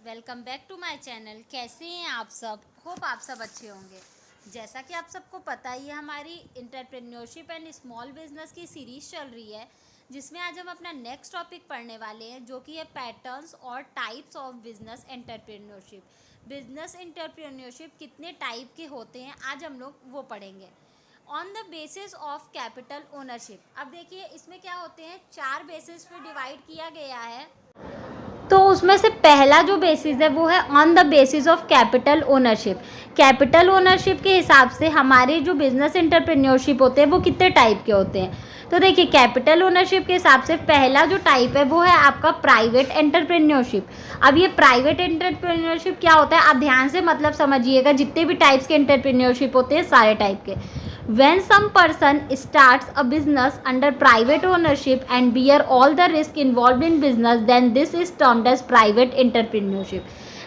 Welcome back to my channel. कैसे हैं आप सब? होप आप सब अच्छे होंगे। जैसा कि आप सबको पता ही है, हमारी एंटरप्रेन्योरशिप एंड स्मॉल बिजनेस की सीरीज़ चल रही है, जिसमें आज हम अपना नेक्स्ट टॉपिक पढ़ने वाले हैं, जो कि है पैटर्न्स और types of business entrepreneurship. Business entrepreneurship कितने टाइप के होते हैं, आज हम लोग वो पढ़ेंगे। On the basis of capital ownership. अब देखिए, इसमें क्या होते हैं, 4 बेसिस पे डिवाइड किया गया है। तो उसमें से पहला जो बेसिस है वो है on the basis of capital ownership. Capital ownership के हिसाब से हमारे जो बिजनेस एंटरप्रेन्योरशिप होते हैं वो कितने टाइप के होते हैं। तो देखिए, कैपिटल ओनरशिप के हिसाब से पहला जो टाइप है वो है आपका प्राइवेट एंटरप्रेन्योरशिप। अब ये प्राइवेट एंटरप्रेन्योरशिप क्या होता है, आप ध्यान से मतलब समझिएगा, जितने भी टाइप्स के एंटरप्रेन्योरशिप होते हैं सारे टाइप के। When some person starts a business under private ownership and bear all the risk involved in business, then this is termed as private entrepreneurship.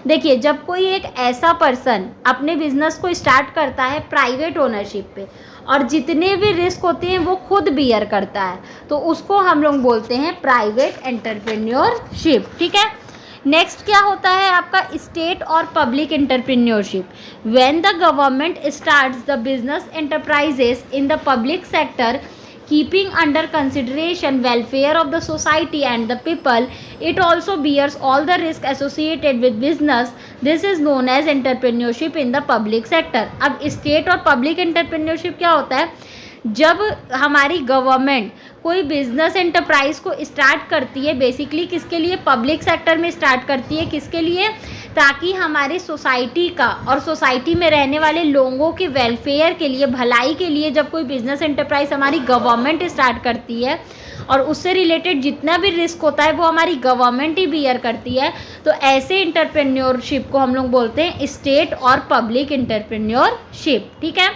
देखिए, जब कोई एक ऐसा पर्सन अपने बिजनेस को स्टार्ट करता है प्राइवेट ओनरशिप पे और जितने भी रिस्क होते हैं वो खुद बियर करता है, तो उसको हम लोग बोलते हैं प्राइवेट एंटरप्रेन्योरशिप। ठीक है। नेक्स्ट क्या होता है आपका स्टेट और public entrepreneurship. When the government starts the business enterprises in the public sector, keeping under consideration welfare of the society and the people, it also bears all the risk associated with business. This is known as entrepreneurship in the public sector. अब state और public entrepreneurship क्या होता है, जब हमारी government कोई business enterprise को start करती है, बेसिकली किसके लिए, पब्लिक सेक्टर में स्टार्ट करती है, किसके लिए, ताकि हमारी सोसाइटी का और सोसाइटी में रहने वाले लोगों के वेलफेयर के लिए, भलाई के लिए जब कोई बिजनेस एंटरप्राइज हमारी गवर्नमेंट स्टार्ट करती है और उससे रिलेटेड जितना भी रिस्क होता है वो हमारी गवर्नमेंट ही बियर करती है, तो ऐसे एंटरप्रेन्योरशिप को हम लोग बोलते हैं स्टेट और पब्लिक एंटरप्रेन्योरशिप। ठीक है।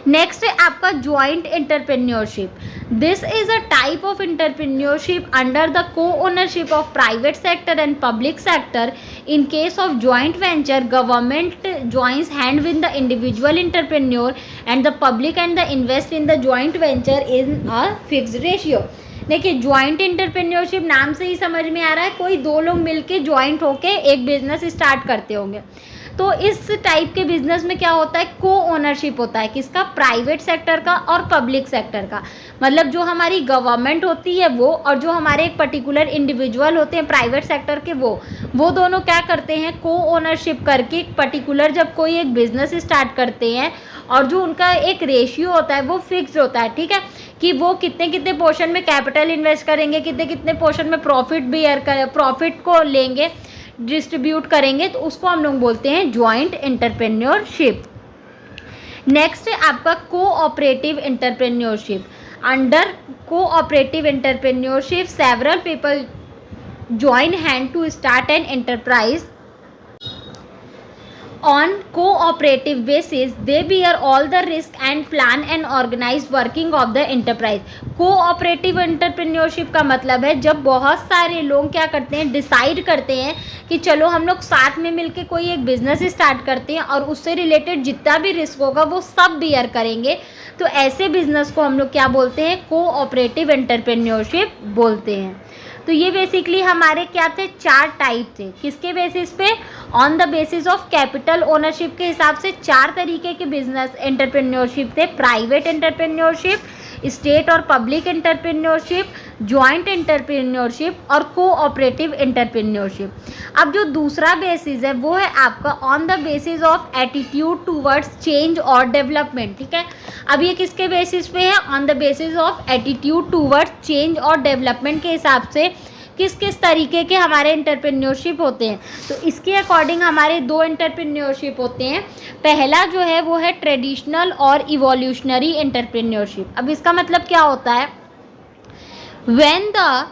नेक्स्ट है आपका joint entrepreneurship. This is a type of entrepreneurship under the co ownership of private sector and public sector. In case of joint venture, government joins hand with the individual entrepreneur and the public and the invest in the joint venture in a fixed ratio. देखिए, joint entrepreneurship नाम से ही समझ में आ रहा है, कोई दो लोग मिलके ज्वाइंट होके एक बिजनेस स्टार्ट करते होंगे। तो इस टाइप के बिजनेस में क्या होता है, को ओनरशिप होता है, किसका, प्राइवेट सेक्टर का और पब्लिक सेक्टर का। मतलब जो हमारी गवर्नमेंट होती है वो, और जो हमारे एक पर्टिकुलर इंडिविजुअल होते हैं प्राइवेट सेक्टर के, वो दोनों क्या करते हैं, को ओनरशिप करके पर्टिकुलर जब कोई एक बिजनेस स्टार्ट करते हैं, और जो उनका एक रेशियो होता है वो फिक्स्ड होता है। ठीक है, कि वो कितने कितने पोर्शन में कैपिटल इन्वेस्ट करेंगे, कितने कितने पोर्शन में प्रॉफिट को लेंगे, डिस्ट्रीब्यूट करेंगे, तो उसको हम लोग बोलते हैं ज्वाइंट एंटरप्रेन्योरशिप। नेक्स्ट है आपका cooperative entrepreneurship. Under cooperative entrepreneurship, several people join hand to start an enterprise on cooperative basis. They bear all the risk and plan and organize working of the enterprise. Cooperative entrepreneurship का मतलब है जब बहुत सारे लोग क्या करते हैं, डिसाइड करते हैं कि चलो हम लोग साथ में मिलके कोई एक बिजनेस स्टार्ट करते हैं और उससे रिलेटेड जितना भी रिस्क होगा वो सब बियर करेंगे, तो ऐसे बिजनेस को हम लोग क्या बोलते हैं, कोऑपरेटिव एंटरप्रेन्योरशिप बोलते हैं। तो ये बेसिकली हमारे क्या थे, 4 टाइप थे। किसके बेसिस पे, on the basis of capital ownership के हिसाब से 4 तरीके के बिजनेस एंटरप्रेन्योरशिप थे, प्राइवेट एंटरप्रेन्योरशिप, स्टेट और पब्लिक एंटरप्रेन्योरशिप, ज्वाइंट एंटरप्रेन्योरशिप और कोऑपरेटिव एंटरप्रेन्योरशिप। अब जो दूसरा बेसिस है वो है आपका on the basis of attitude towards change और डेवलपमेंट। ठीक है। अब ये किसके बेसिस पे है, on the basis of attitude towards change और डेवलपमेंट के हिसाब से किस किस तरीके के हमारे एंटरप्रेन्योरशिप होते हैं। तो इसके अकॉर्डिंग हमारे 2 एंटरप्रेन्योरशिप होते हैं। पहला जो है वो है ट्रेडिशनल और इवोल्यूशनरी एंटरप्रेन्योरशिप। अब इसका मतलब क्या होता है, when the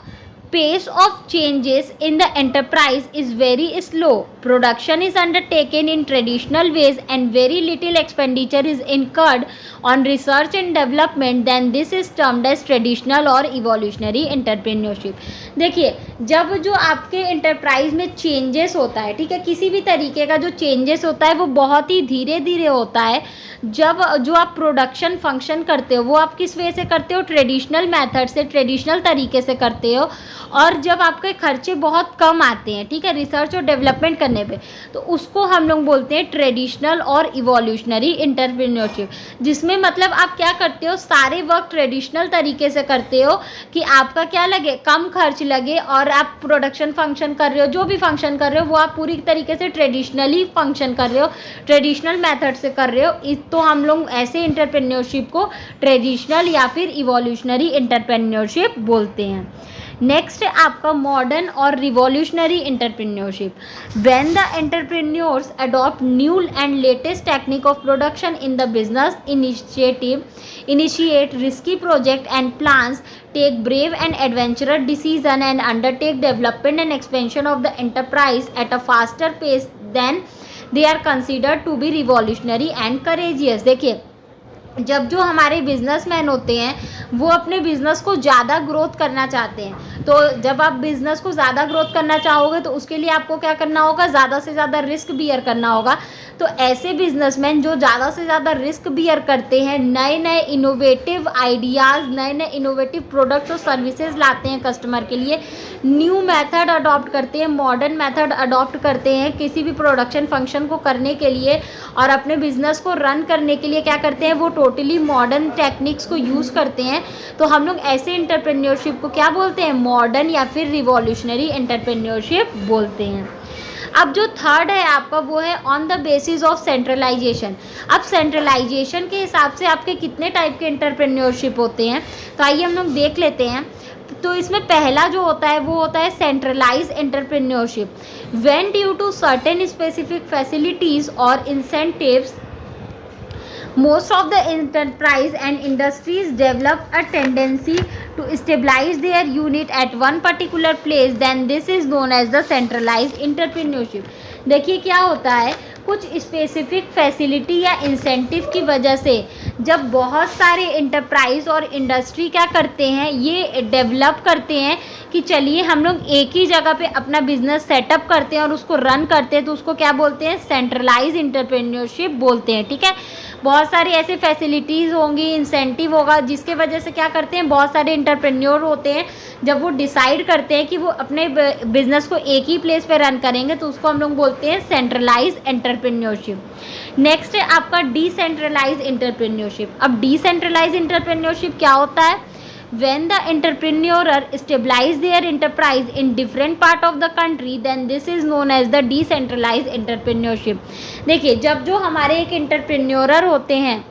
pace of changes in the enterprise is very slow, production is undertaken in traditional ways and very little expenditure is incurred on research and development, then this is termed as traditional or evolutionary entrepreneurship. देखिए, जब जो आपके enterprise में changes होता है, ठीक है, किसी भी तरीके का जो चेंजेस होता है वो बहुत ही धीरे धीरे होता है। जब जो आप प्रोडक्शन फंक्शन करते हो वो आप किस वे से करते हो, ट्रेडिशनल मेथड से, ट्रेडिशनल तरीके से करते हो, और जब आपके खर्चे बहुत कम आते हैं, ठीक है, रिसर्च और डेवलपमेंट करने पे, तो उसको हम लोग बोलते हैं ट्रेडिशनल और इवोल्यूशनरी एंटरप्रेन्योरशिप, जिसमें मतलब आप क्या करते हो, सारे वर्क ट्रेडिशनल तरीके से करते हो कि आपका क्या लगे, कम खर्च लगे, और आप प्रोडक्शन फंक्शन कर रहे हो, जो भी फंक्शन कर रहे हो वो आप पूरी तरीके से ट्रेडिशनली फंक्शन कर रहे हो, ट्रेडिशनल मेथड से कर रहे हो। तो हम लोग ऐसे एंटरप्रेन्योरशिप को ट्रेडिशनल या फिर इवोल्यूशनरी एंटरप्रेन्योरशिप बोलते हैं। नेक्स्ट है आपका मॉडर्न और revolutionary entrepreneurship. When the entrepreneurs adopt new and latest technique of production in the business initiate risky project and plans, take brave and adventurous decision, and undertake development and expansion of the enterprise at a faster pace than they are considered to be revolutionary and courageous। देखिए, जब जो हमारे businessman होते हैं वो अपने business को ज़्यादा ग्रोथ करना चाहते हैं, तो जब आप बिजनेस को ज़्यादा ग्रोथ करना चाहोगे तो उसके लिए आपको क्या करना होगा, ज़्यादा से ज़्यादा रिस्क बियर करना होगा। तो ऐसे बिजनेसमैन जो ज़्यादा से ज़्यादा रिस्क बियर करते हैं, नए नए इनोवेटिव आइडियाज़, नए नए इनोवेटिव प्रोडक्ट्स और सर्विसेज लाते हैं कस्टमर के लिए, न्यू मेथड अडॉप्ट करते हैं, मॉडर्न मेथड अडॉप्ट करते हैं किसी भी प्रोडक्शन फंक्शन को करने के लिए, और अपने बिजनेस को रन करने के लिए क्या करते हैं, वो टोटली मॉडर्न टेक्निक्स को यूज़ करते हैं। तो हम लोग ऐसे एंटरप्रेन्योरशिप को क्या बोलते हैं, मॉडर्न या फिर रिवॉल्यूशनरी एंटरप्रेन्योरशिप बोलते हैं। अब जो थर्ड है आपका वो है on the basis of centralisation. अब सेंट्रलाइजेशन के हिसाब से आपके कितने टाइप के एंटरप्रेन्योरशिप होते हैं, तो आइए हम लोग देख लेते हैं। तो इसमें पहला जो होता है वो होता है centralise entrepreneurship. When due to certain specific facilities और incentives most of the enterprise and industries develop a tendency to stabilize their unit at one particular place, then this is known as the centralized entrepreneurship। देखिए क्या होता है, कुछ specific facility या incentive की वजह से जब बहुत सारे एंटरप्राइज और इंडस्ट्री क्या करते हैं, ये डेवलप करते हैं कि चलिए हम लोग एक ही जगह पे अपना बिजनेस सेटअप करते हैं और उसको रन करते हैं, तो उसको क्या बोलते हैं, सेंट्रलाइज एंटरप्रेन्योरशिप बोलते हैं। ठीक है, बहुत सारी ऐसी फैसिलिटीज़ होंगी, इंसेंटिव होगा, जिसके वजह से क्या करते हैं, बहुत सारे एंटरप्रेन्योर होते हैं, जब वो डिसाइड करते हैं कि वो अपने बिजनेस को एक ही प्लेस पे रन करेंगे, तो उसको हम लोग बोलते हैं सेंट्रलाइज एंटरप्रेन्योरशिप। नेक्स्ट है आपका डिसेंट्रलाइज एंटरप्रेन्योरशिप। अब डिसेंट्रलाइज एंटरप्रेन्योरशिप क्या होता है, when the entrepreneur stabilize their enterprise in different part of the country, then this is known as the decentralized entrepreneurship। देखिए, जब जो हमारे एक एंटरप्रेन्योर होते हैं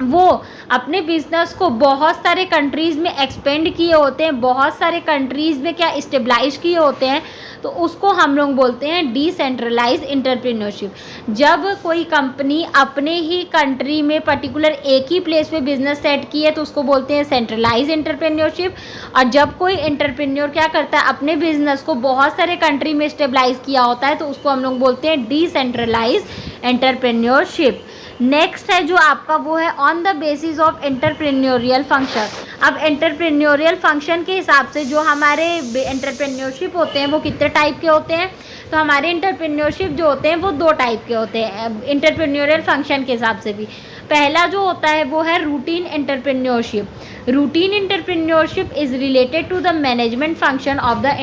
वो अपने बिजनेस को बहुत सारे कंट्रीज़ में एक्सपेंड किए होते हैं, बहुत सारे कंट्रीज़ में क्या स्टेबलाइज किए होते हैं, तो उसको हम लोग बोलते हैं डिसेंट्रलाइज एंटरप्रेन्योरशिप। जब कोई कंपनी अपने ही कंट्री में पर्टिकुलर एक ही प्लेस पे बिजनेस सेट की है, तो उसको बोलते हैं सेंट्रलाइज एंटरप्रेन्योरशिप। और जब कोई एंटरप्रेन्योर क्या करता है, अपने बिजनेस को बहुत सारे कंट्री में स्टेबलाइज किया होता है, तो उसको हम लोग बोलते हैं डिसेंट्रलाइज एंटरप्रेन्योरशिप। नेक्स्ट है जो आपका वो है on the basis of entrepreneurial function. अब एंटरप्रेन्योरियल फंक्शन के हिसाब से जो हमारे एंटरप्रेन्योरशिप होते हैं वो कितने टाइप के होते हैं, तो हमारे एंटरप्रेन्योरशिप जो होते हैं वो दो टाइप के होते हैं एंटरप्रेन्योरियल फंक्शन के हिसाब से भी। पहला जो होता है वो है routine entrepreneurship. Routine entrepreneurship is related to the management function of the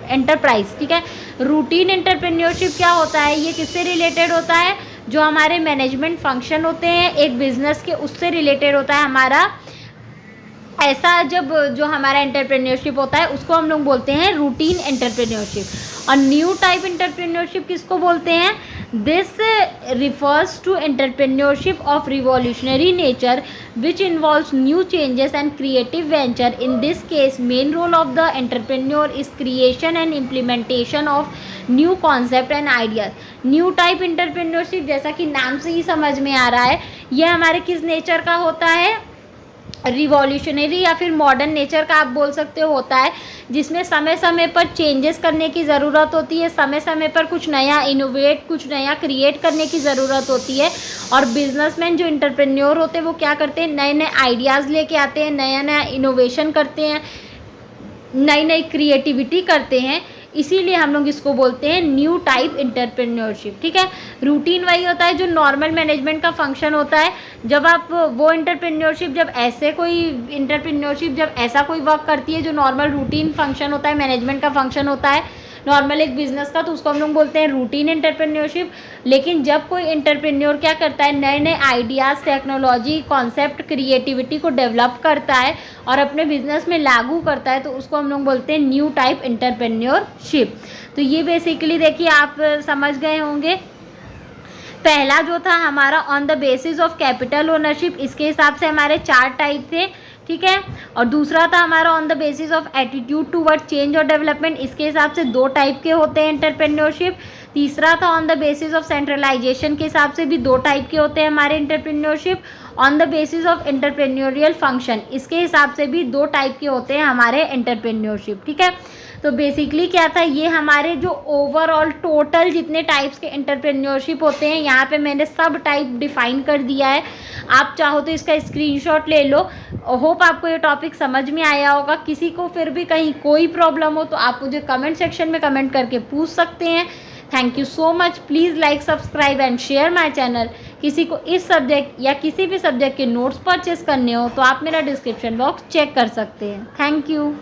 enterprise. ठीक है, रूटीन एंटरप्रेन्योरशिप क्या होता है, ये किससे रिलेटेड होता है, जो हमारे मैनेजमेंट फंक्शन होते हैं एक बिजनेस के, उससे रिलेटेड होता है हमारा। ऐसा जब जो हमारा एंटरप्रेन्योरशिप होता है उसको हम लोग बोलते हैं रूटीन एंटरप्रेन्योरशिप। और न्यू टाइप एंटरप्रेन्योरशिप किसको बोलते हैं, this refers to entrepreneurship of revolutionary nature which involves new changes and creative venture. In this case main role of the entrepreneur is creation and implementation of new concept and ideas. New type entrepreneurship जैसा कि नाम से ही समझ में आ रहा है, यह हमारे किस नेचर का होता है, रिवॉल्यूशनरी या फिर मॉडर्न नेचर का आप बोल सकते हो होता है, जिसमें समय समय पर चेंजेस करने की ज़रूरत होती है, समय समय पर कुछ नया इनोवेट, कुछ नया क्रिएट करने की ज़रूरत होती है। और बिजनेसमैन जो एंटरप्रेन्योर होते हैं वो क्या करते हैं, नए नए आइडियाज़ लेके आते हैं, नया नया इनोवेशन करते हैं, नई नई क्रिएटिविटी करते हैं। इसीलिए हम लोग इसको बोलते हैं न्यू टाइप एंटरप्रेन्योरशिप। ठीक है, रूटीन वही होता है जो नॉर्मल मैनेजमेंट का फंक्शन होता है। जब आप वो एंटरप्रेन्योरशिप जब ऐसा कोई वर्क करती है जो नॉर्मल रूटीन फंक्शन होता है, मैनेजमेंट का फंक्शन होता है नॉर्मल एक बिजनेस का, तो उसको हम लोग बोलते हैं रूटीन एंटरप्रेन्योरशिप। लेकिन जब कोई एंटरप्रेन्योर क्या करता है, नए नए आइडियाज़, टेक्नोलॉजी, कॉन्सेप्ट, क्रिएटिविटी को डेवलप करता है और अपने बिजनेस में लागू करता है, तो उसको हम लोग बोलते हैं न्यू टाइप एंटरप्रेन्योरशिप। तो ये बेसिकली देखिए आप समझ गए होंगे। पहला जो था हमारा on the basis of capital ownership, इसके हिसाब से हमारे 4 टाइप थे। ठीक है, और दूसरा था हमारा on the basis of attitude toward change और डेवलपमेंट, इसके हिसाब से 2 टाइप के होते हैं एंटरप्रेन्योरशिप। तीसरा था on the basis of centralisation, के हिसाब से भी 2 टाइप के होते हैं हमारे entrepreneurship. On the basis of entrepreneurial function, इसके हिसाब से भी 2 टाइप के होते हैं हमारे एंटरप्रेन्योरशिप। ठीक है, तो बेसिकली क्या था, ये हमारे जो ओवरऑल टोटल जितने टाइप्स के एंटरप्रेन्योरशिप होते हैं, यहाँ पे मैंने सब टाइप डिफाइन कर दिया है। आप चाहो तो इसका स्क्रीनशॉट ले लो। होप आपको ये टॉपिक समझ में आया होगा। किसी को फिर भी कहीं कोई प्रॉब्लम हो तो आप मुझे कमेंट सेक्शन में कमेंट करके पूछ सकते हैं। Thank you so much. Please like, subscribe and share my channel. किसी को इस सब्जेक्ट या किसी भी सब्जेक्ट के नोट्स परचेस करने हो तो आप मेरा डिस्क्रिप्शन बॉक्स चेक कर सकते हैं। Thank you.